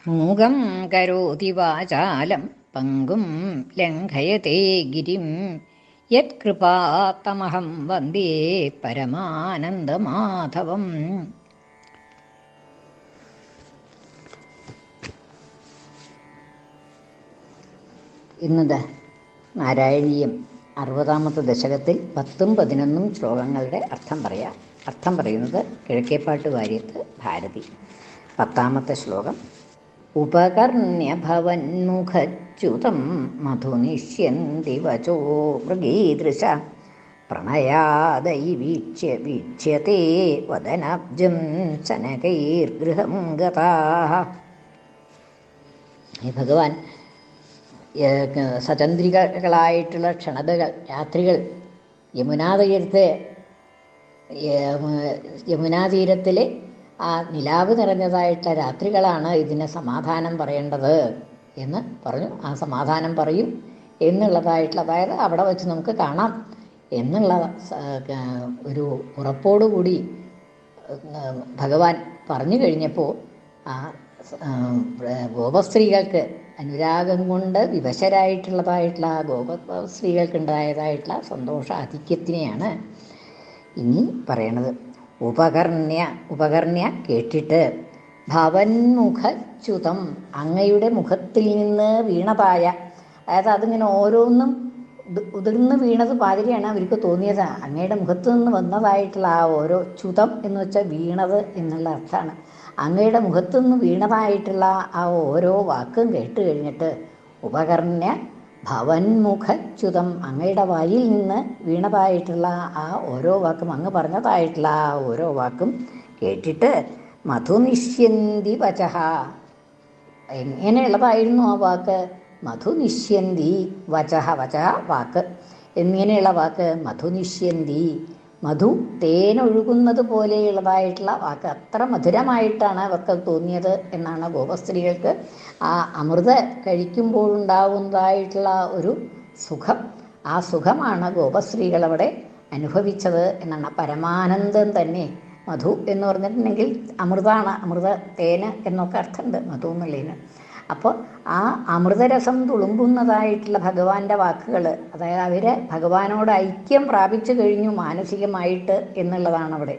മൂകം കരോതി വാചാലം പങ്കും ലംഘയത്തെ ഗിരിം യത്കൃപാത്തമഹം വന്ദേ പരമാനന്ദമാധവം. ഇന്നത് നാരായണീയം 60-ാമത്തെ ദശകത്തിൽ 10ഉം 11ഉം ശ്ലോകങ്ങളുടെ അർത്ഥം പറയാം. അർത്ഥം പറയുന്നത് കിഴക്കേപ്പാട്ട് വാര്യത്ത് ഭാരതി. 10ാമത്തെ ശ്ലോകം. ഉപകർണ്യഭവന്മുഖച്യുതം മധുനിഷ്യന്തി വചോ മൃഗീദൃശ പ്രണയാദൈ വീക്ഷ്യത്തെ വദനാബ്ജം ശനകൈർഗൃഹം ഗതാഃ. ഭഗവാൻ സചന്ദ്രികളായിട്ടുള്ള ക്ഷണതകൾ, രാത്രികൾ യമുനാതീരത്തിലെ ആ നിലാവ് നിറഞ്ഞതായിട്ടുള്ള രാത്രികളാണ് ഇതിന് സമാധാനം പറയേണ്ടത് എന്ന് പറഞ്ഞു. ആ സമാധാനം പറയും എന്നുള്ളതായിട്ടുള്ള, അതായത് അവിടെ വെച്ച് നമുക്ക് കാണാം എന്നുള്ള ഒരു ഉറപ്പോടുകൂടി ഭഗവാൻ പറഞ്ഞു കഴിഞ്ഞപ്പോൾ ആ ഗോപസ്ത്രീകൾക്ക് അനുരാഗം കൊണ്ട് വിവശരായിട്ടുള്ളതായിട്ടുള്ള ഗോപസ്ത്രീകൾക്കുണ്ടായതായിട്ടുള്ള സന്തോഷാധിക്യത്തിനെയാണ് ഇനി പറയണത്. ഉപകർണ്യ കേട്ടിട്ട്, ഭവന്മുഖച്യുതം അങ്ങയുടെ മുഖത്തിൽ നിന്ന് വീണതായ, അതായത് അതിങ്ങനെ ഓരോന്നും ഉതിർന്ന് വീണത് മാതിരിയാണ് അവർക്ക് തോന്നിയത്. അങ്ങയുടെ മുഖത്ത് നിന്ന് വന്നതായിട്ടുള്ള ആ ഓരോ ച്യുതം എന്ന് വെച്ചാൽ വീണത് എന്നുള്ള അർത്ഥമാണ്. അങ്ങയുടെ മുഖത്തു നിന്ന് വീണതായിട്ടുള്ള ആ ഓരോ വാക്കും കേട്ട് കഴിഞ്ഞിട്ട്, ഉപകർണ്യ ഭവന്മുഖച്യുതം അങ്ങയുടെ വായിൽ നിന്ന് വീണതായിട്ടുള്ള ആ ഓരോ വാക്കും, അങ്ങ് പറഞ്ഞതായിട്ടുള്ള ആ ഓരോ വാക്കും കേട്ടിട്ട്, മധുനിഷ്യന്തി വചഃ, എങ്ങനെയുള്ളതായിരുന്നു ആ വാക്ക്? മധുനിഷ്യന്തി വചഃ, വചഃ വാക്ക്, എങ്ങനെയുള്ള വാക്ക്? മധുനിഷ്യന്തി, മധു തേനൊഴുകുന്നത് പോലെയുള്ളതായിട്ടുള്ള വാക്ക്. അത്ര മധുരമായിട്ടാണ് അവർക്ക് തോന്നിയത് എന്നാണ് ഗോപസ്ത്രീകൾക്ക്. ആ അമൃത കഴിക്കുമ്പോഴുണ്ടാവുന്നതായിട്ടുള്ള ഒരു സുഖം, ആ സുഖമാണ് ഗോപസ്ത്രീകൾ അവിടെ അനുഭവിച്ചത് എന്നാണ്. പരമാനന്ദം തന്നെ മധു എന്ന് പറഞ്ഞിട്ടുണ്ടെങ്കിൽ അമൃതാണ്, അമൃത തേന് എന്നൊക്കെ അർത്ഥമുണ്ട് മധു എന്നുള്ളതിന്. അപ്പോൾ ആ അമൃതരസം തുളുമ്പുന്നതായിട്ടുള്ള ഭഗവാന്റെ വാക്കുകൾ, അതായത് അവർ ഭഗവാനോട് ഐക്യം പ്രാപിച്ചു കഴിഞ്ഞു മാനസികമായിട്ട് എന്നുള്ളതാണ് അവിടെ.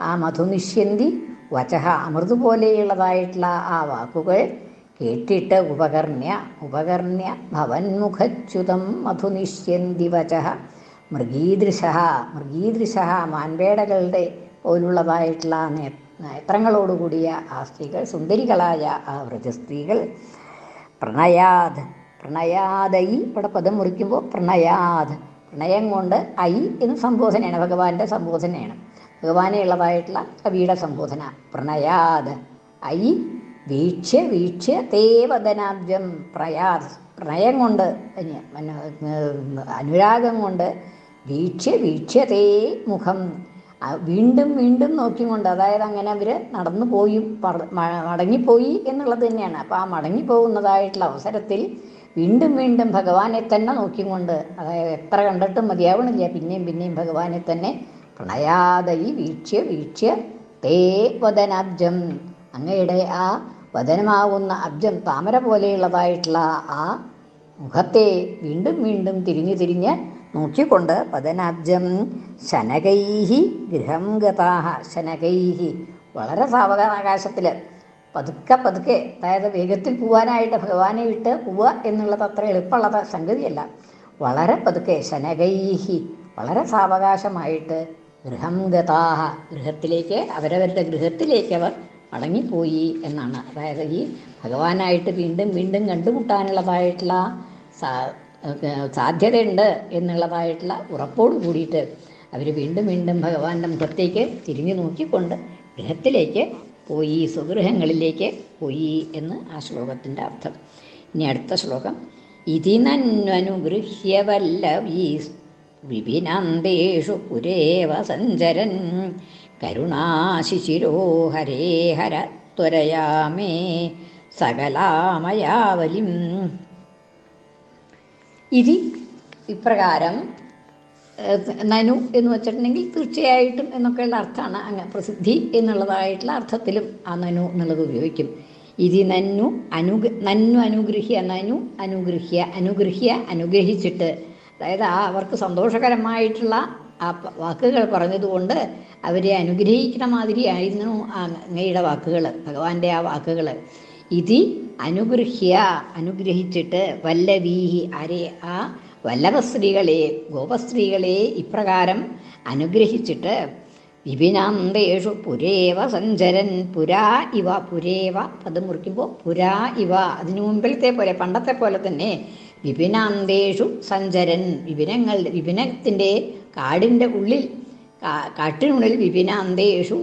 ആ മധുനിഷ്യന്തി വചഃ, അമൃത് പോലെയുള്ളതായിട്ടുള്ള ആ വാക്കുകൾ കേട്ടിട്ട്, ഉപകർണ്യ ഭവന്മുഖച്യുതം മധുനിഷ്യന്തി വചഃ മൃഗീദൃശ, മാൻപേടകളുടെ പോലുള്ളതായിട്ടുള്ള നേത്രങ്ങളോടുകൂടിയ ആ സ്ത്രീകൾ, സുന്ദരികളായ ആ വ്രജസ്ത്രീകൾ, പ്രണയാദൈ, ഇവിടെ പദം മുറിക്കുമ്പോൾ പ്രണയം കൊണ്ട് ഐ എന്ന് സംബോധനയാണ്, ഭഗവാന്റെ സംബോധനയാണ്, ഭഗവാനെ ഉള്ളതായിട്ടുള്ള കവിയുടെ സംബോധന. പ്രണയാദ് ഐ വീക്ഷ്യ തേ വദനാബ്ജം, പ്രണയം കൊണ്ട്, അനുരാഗം കൊണ്ട്, വീക്ഷ്യ തേ മുഖം, വീണ്ടും വീണ്ടും നോക്കിക്കൊണ്ട്, അതായത് അങ്ങനെ അവർ മടങ്ങിപ്പോയി എന്നുള്ളത് തന്നെയാണ്. അപ്പോൾ ആ മടങ്ങിപ്പോകുന്നതായിട്ടുള്ള അവസരത്തിൽ വീണ്ടും വീണ്ടും ഭഗവാനെ തന്നെ നോക്കിക്കൊണ്ട്, അതായത് എത്ര കണ്ടിട്ടും മതിയാവണില്ല, പിന്നെയും പിന്നെയും ഭഗവാനെ തന്നെ. പ്രണയാദൈ വീക്ഷ്യ തേ വദനാബ്ജം, അങ്ങയുടെ ആ വദനമാവുന്ന അബ്ജം, താമര പോലെയുള്ളതായിട്ടുള്ള ആ മുഖത്തെ വീണ്ടും വീണ്ടും തിരിഞ്ഞ് നോക്കിക്കൊണ്ട്, വദനാബ്ജം ശനകൈഹി ഗൃഹം ഗതാഃ, ശനകൈഹി, വളരെ സാവകാശത്തിൽ പതുക്കെ, അതായത് വേഗത്തിൽ പോവാനായിട്ട് ഭഗവാനെ വിട്ട് പോവുക എന്നുള്ളത് അത്ര എളുപ്പമുള്ള സംഗതിയല്ല. വളരെ പതുക്കെ, ശനകൈഹി, വളരെ സാവകാശമായിട്ട്, ഗൃഹം ഗതാഃ, ഗൃഹത്തിലേക്ക്, അവരവരുടെ ഗൃഹത്തിലേക്ക് അവർ മടങ്ങിപ്പോയി എന്നാണ്. അതായത് ഈ ഭഗവാനായിട്ട് വീണ്ടും വീണ്ടും കണ്ടുമുട്ടാനുള്ളതായിട്ടുള്ള സാധ്യതയുണ്ട് എന്നുള്ളതായിട്ടുള്ള ഉറപ്പോട് കൂടിയിട്ട് അവർ വീണ്ടും വീണ്ടും ഭഗവാന്റെ മുഖത്തേക്ക് തിരിഞ്ഞു നോക്കിക്കൊണ്ട് ഗൃഹത്തിലേക്ക് പോയി, സ്വഗൃഹങ്ങളിലേക്ക് പോയി എന്ന് ആ ശ്ലോകത്തിൻ്റെ അർത്ഥം. ഇനി അടുത്ത ശ്ലോകം. ഇതി നന്വനുഗൃഹ്യ വല്ലഭീ വിപിനാന്തേഷു പുരേവ സഞ്ചരൻ കരുണാശിശിരോ ഹരേ ഹര ത്വരയാമേ സകലാമയാവലിം. ഇതി, ഇപ്രകാരം, നനു എന്ന് വെച്ചിട്ടുണ്ടെങ്കിൽ തീർച്ചയായിട്ടും എന്നൊക്കെയുള്ള അർത്ഥമാണ്. പ്രസിദ്ധി എന്നുള്ളതായിട്ടുള്ള അർത്ഥത്തിലും ആ നനു എന്നുള്ളത് ഉപയോഗിക്കും. ഇതി നന്നു അനുഗ്രഹിച്ചിട്ട്, അതായത് അവർക്ക് സന്തോഷകരമായിട്ടുള്ള ആ വാക്കുകൾ പറഞ്ഞതുകൊണ്ട് അവരെ അനുഗ്രഹിക്കുന്ന മാതിരിയായിരുന്നു അങ്ങയുടെ വാക്കുകൾ, ഭഗവാന്റെ ആ വാക്കുകൾ. ഇതി അനുഗ്രഹിച്ചിട്ട് വല്ലവീഹി ആരെ, ആ വല്ലഭസ്ത്രീകളെ, ഗോപസ്ത്രീകളെ ഇപ്രകാരം അനുഗ്രഹിച്ചിട്ട് വിപിനാന്തേഷു പുരേവ സഞ്ചരൻ, പുരാ ഇവ, പുരേവ പദം മുറിക്കുമ്പോൾ പുരാ ഇവ, അതിനു മുമ്പിലത്തെ പോലെ പണ്ടത്തെ പോലെ തന്നെ വിപിനാന്തേഷു സഞ്ചരൻ, വിപിനത്തിൻ്റെ കാടിൻ്റെ ഉള്ളിൽ, കാട്ടിനുള്ളിൽ വിപിനാന്തേഷു,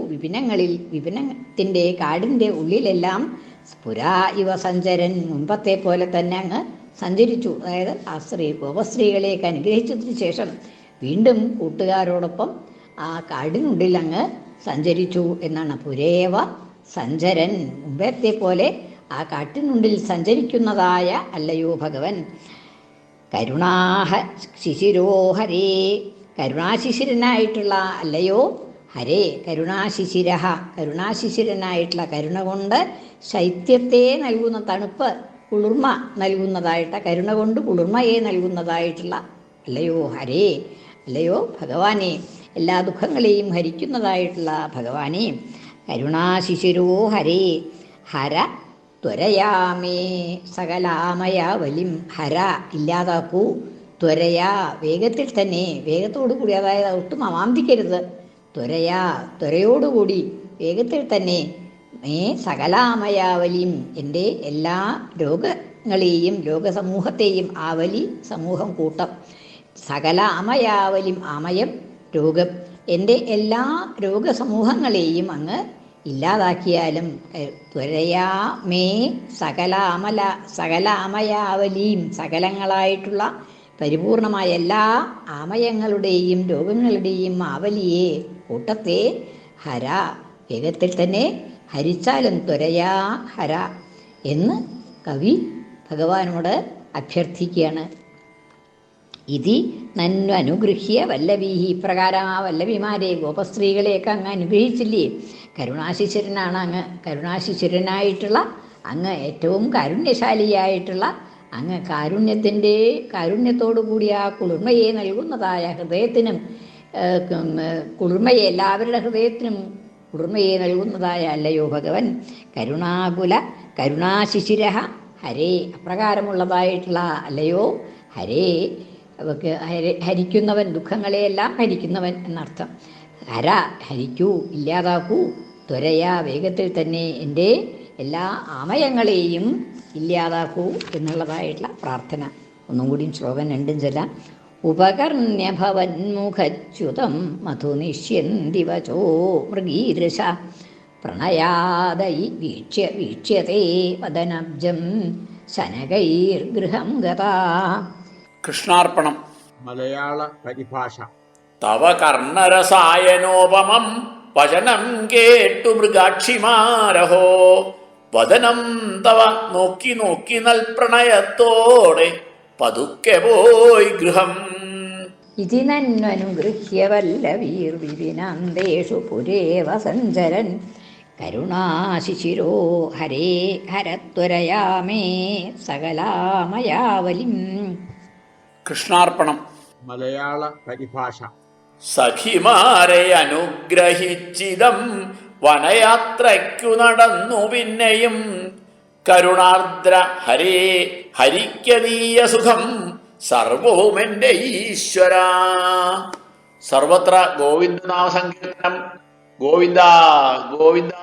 വിപിനത്തിൻ്റെ കാടിൻ്റെ ഉള്ളിലെല്ലാം പുരാ ഇവ സഞ്ചരൻ, മുമ്പത്തെ പോലെ തന്നെ അങ്ങ് സഞ്ചരിച്ചു. അതായത് ആ ഗോപസ്ത്രീകളെയൊക്കെ അനുഗ്രഹിച്ചതിന് ശേഷം വീണ്ടും കൂട്ടുകാരോടൊപ്പം ആ കാടിനുള്ളിൽ അങ്ങ് സഞ്ചരിച്ചു എന്നാണ്. പുരേവ സഞ്ചരൻ, മുമ്പത്തെ പോലെ ആ കാട്ടിനുള്ളിൽ സഞ്ചരിക്കുന്നതായ അല്ലയോ ഭഗവൻ. കരുണാശിശിരോ ഹരേ, കരുണാശിശിരനായിട്ടുള്ള അല്ലയോ ഹരേ. കരുണാശിശിരനായിട്ടുള്ള, കരുണ കൊണ്ട് ശൈത്യത്തെ നൽകുന്ന, തണുപ്പ് കുളിർമ നൽകുന്നതായിട്ട്, കരുണ കൊണ്ട് കുളിർമയെ നൽകുന്നതായിട്ടുള്ള അല്ലയോ ഹരേ, അല്ലയോ ഭഗവാനെ, എല്ലാ ദുഃഖങ്ങളെയും ഹരിക്കുന്നതായിട്ടുള്ള ഭഗവാനെ. കരുണാശിശിരോ ഹരേ, ഹര ത്വരയാമേ സകലാമയ വലിം, ഹര ഇല്ലാതാക്കൂ, ത്വരയാ വേഗത്തിൽ തന്നെ, വേഗത്തോടു കൂടി, അതായത് ഒട്ടും അമാന്തിക്കരുത്, ത്വരയോടുകൂടി വേഗത്തിൽ തന്നെ സകലാമയാവലിയും, എൻ്റെ എല്ലാ രോഗങ്ങളെയും രോഗസമൂഹത്തെയും, ആവലി സമൂഹം കൂട്ടം, സകല അമയാവലിം ആമയം രോഗം, എൻ്റെ എല്ലാ രോഗസമൂഹങ്ങളെയും അങ്ങ് ഇല്ലാതാക്കിയാലും. ത്വരയാ മേ സകലാമയാവലിയും, സകലങ്ങളായിട്ടുള്ള പരിപൂർണമായ എല്ലാ ആമയങ്ങളുടെയും രോഗങ്ങളുടെയും ആവലിയെ, കൂട്ടത്തെ, ഹര വേഗത്തിൽ തന്നെ ഹരിച്ചാലും ത്വരയാ ഹര എന്ന് കവി ഭഗവാനോട് അഭ്യർത്ഥിക്കുകയാണ്. ഇതി നന്നു അനുഗൃഹ്യ വല്ലഭീഹി, ഇപ്രകാരം ആ വല്ലഭിമാരെ, ഗോപസ്ത്രീകളെയൊക്കെ അങ്ങ് അനുഗ്രഹിച്ചില്ലേ. കരുണാശിശിരനാണ് അങ്ങ്, കരുണാശിശിരനായിട്ടുള്ള അങ്ങ്, ഏറ്റവും കാരുണ്യശാലിയായിട്ടുള്ള അങ്ങ്, കാരുണ്യത്തോടു കൂടി ആ കുളിർമയെ നൽകുന്നതായ ഹൃദയത്തിനും കുളിർമയെ, എല്ലാവരുടെ ഹൃദയത്തിനും കുളിർമയെ നൽകുന്നതായ അല്ലയോ ഭഗവൻ. കരുണാശിശിര ഹരേ, അപ്രകാരമുള്ളതായിട്ടുള്ള അല്ലയോ ഹരേ, ഹരിക്കുന്നവൻ, ദുഃഖങ്ങളെയെല്ലാം ഹരിക്കുന്നവൻ എന്നർത്ഥം. ഹര ഹരിക്കൂ, ഇല്ലാതാക്കൂ, ത്വരയാ വേഗത്തിൽ തന്നെ എൻ്റെ എല്ലാ ആമയങ്ങളെയും ഇല്ലാതാക്കൂ എന്നുള്ളതായിട്ടുള്ള പ്രാർത്ഥന. ഒന്നും കൂടിയും ശ്ലോകം 2 ചൊല്ലാം. ഉപകർണ്യഭവന്മുഖച്യുതം മധുനിഷ്യന്തി വചോ മൃഗീദൃശ, പ്രണയാദൈ വീക്ഷ്യതേ വദനബ്ജം ശനകൈർഗൃഹം ഗതാ. കൃഷ്ണാർപ്പണം. മലയാള പരിഭാഷ. തവ കർണരസായനോപമം വചനം കേട്ടു മൃഗാക്ഷിമാരഹോ, വദനം തവ നോക്കി നോക്കി നൽപ്രണയത്തോടെ പതുക്കെ പോയി ഗൃഹം. ഇതി നന്വനുഗൃഹ്യ വല്ലവീർ വിപിനാന്തേഷു പുരേവ സഞ്ചരൻ, കരുണാശിശിരോ ഹരേ ഹരത്വരയാമേ സകലാമയാവലിം. കൃഷ്ണാർപ്പണം. മലയാള പരിഭാഷ. സഖിമാരെ അനുഗ്രഹിച്ചിതം വനയാത്രയ്ക്കു നടന്നു പിന്നെയും, കരുണാർദ്ര ഹരേ ഹരിക്കനീയ സുഖം സർവവും എൻ്റെ ഈശ്വര. സർവത്ര ഗോവിന്ദനാമ സങ്കീർത്തനം. ഗോവിന്ദ ഗോവിന്ദ.